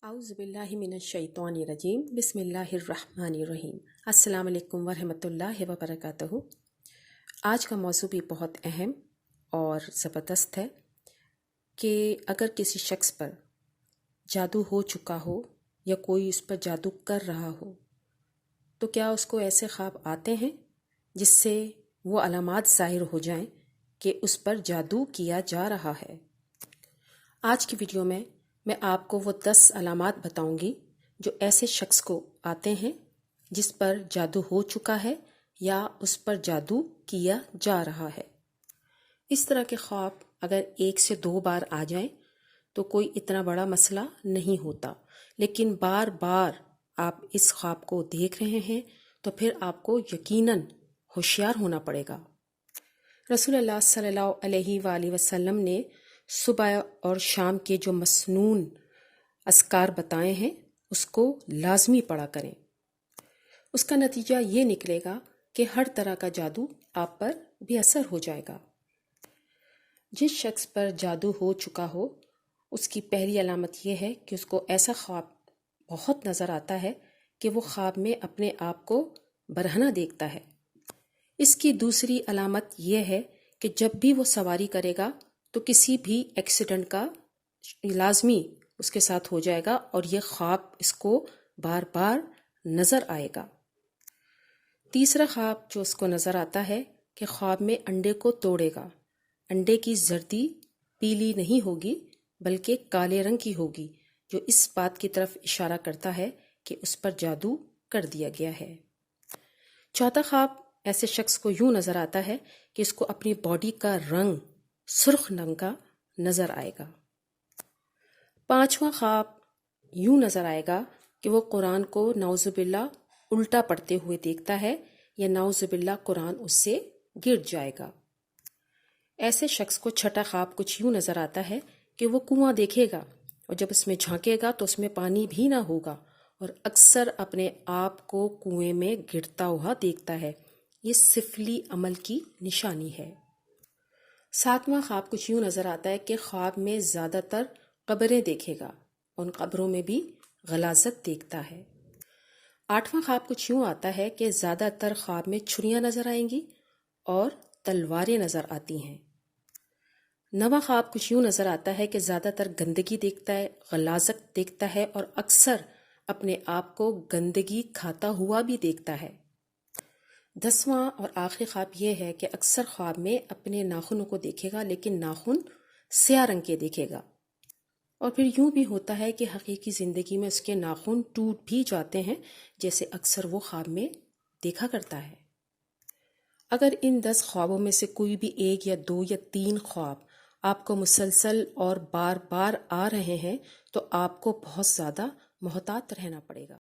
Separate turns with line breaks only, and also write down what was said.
اعوذ باللہ من الشیطان الرجیم بسم اللہ الرحمن الرحیم۔ السلام علیکم ورحمۃ اللہ وبرکاتہ۔ آج کا موضوع بھی بہت اہم اور زبردست ہے کہ اگر کسی شخص پر جادو ہو چکا ہو یا کوئی اس پر جادو کر رہا ہو تو کیا اس کو ایسے خواب آتے ہیں جس سے وہ علامات ظاہر ہو جائیں کہ اس پر جادو کیا جا رہا ہے۔ آج کی ویڈیو میں آپ کو وہ 10 علامات بتاؤں گی جو ایسے شخص کو آتے ہیں جس پر جادو ہو چکا ہے یا اس پر جادو کیا جا رہا ہے۔ اس طرح کے خواب اگر 1 سے 2 بار آ جائیں تو کوئی اتنا بڑا مسئلہ نہیں ہوتا، لیکن بار بار آپ اس خواب کو دیکھ رہے ہیں تو پھر آپ کو یقیناً ہوشیار ہونا پڑے گا۔ رسول اللہ صلی اللہ علیہ وآلہ وسلم نے صبح اور شام کے جو مسنون اذکار بتائے ہیں اس کو لازمی پڑھا کریں۔ اس کا نتیجہ یہ نکلے گا کہ ہر طرح کا جادو آپ پر بے اثر ہو جائے گا۔ جس شخص پر جادو ہو چکا ہو اس کی پہلی علامت یہ ہے کہ اس کو ایسا خواب بہت نظر آتا ہے کہ وہ خواب میں اپنے آپ کو برہنہ دیکھتا ہے۔ اس کی دوسری علامت یہ ہے کہ جب بھی وہ سواری کرے گا تو کسی بھی ایکسیڈنٹ کا لازمی اس کے ساتھ ہو جائے گا اور یہ خواب اس کو بار بار نظر آئے گا۔ تیسرا خواب جو اس کو نظر آتا ہے کہ خواب میں انڈے کو توڑے گا۔ انڈے کی زردی پیلی نہیں ہوگی بلکہ کالے رنگ کی ہوگی، جو اس بات کی طرف اشارہ کرتا ہے کہ اس پر جادو کر دیا گیا ہے۔ چوتھا خواب ایسے شخص کو یوں نظر آتا ہے کہ اس کو اپنی باڈی کا رنگ سرخ رنگ کا نظر آئے گا۔ پانچواں خواب یوں نظر آئے گا کہ وہ قرآن کو نعوذ باللہ الٹا پڑھتے ہوئے دیکھتا ہے یا نعوذ باللہ قرآن اس سے گر جائے گا۔ ایسے شخص کو چھٹا خواب کچھ یوں نظر آتا ہے کہ وہ کنواں دیکھے گا اور جب اس میں جھانکے گا تو اس میں پانی بھی نہ ہوگا اور اکثر اپنے آپ کو کنویں میں گرتا ہوا دیکھتا ہے۔ یہ سفلی عمل کی نشانی ہے۔ ساتواں خواب کچھ یوں نظر آتا ہے کہ خواب میں زیادہ تر قبریں دیکھے گا، ان قبروں میں بھی غلاظت دیکھتا ہے۔ آٹھواں خواب کچھ یوں آتا ہے کہ زیادہ تر خواب میں چھریاں نظر آئیں گی اور تلواریں نظر آتی ہیں۔ نواں خواب کچھ یوں نظر آتا ہے کہ زیادہ تر گندگی دیکھتا ہے، غلاظت دیکھتا ہے اور اکثر اپنے آپ کو گندگی کھاتا ہوا بھی دیکھتا ہے۔ 10واں اور آخری خواب یہ ہے کہ اکثر خواب میں اپنے ناخنوں کو دیکھے گا لیکن ناخن سیاہ رنگ کے دیکھے گا، اور پھر یوں بھی ہوتا ہے کہ حقیقی زندگی میں اس کے ناخن ٹوٹ بھی جاتے ہیں جیسے اکثر وہ خواب میں دیکھا کرتا ہے۔ اگر ان 10 خوابوں میں سے کوئی بھی 1 یا 2 یا 3 خواب آپ کو مسلسل اور بار بار آ رہے ہیں تو آپ کو بہت زیادہ محتاط رہنا پڑے گا۔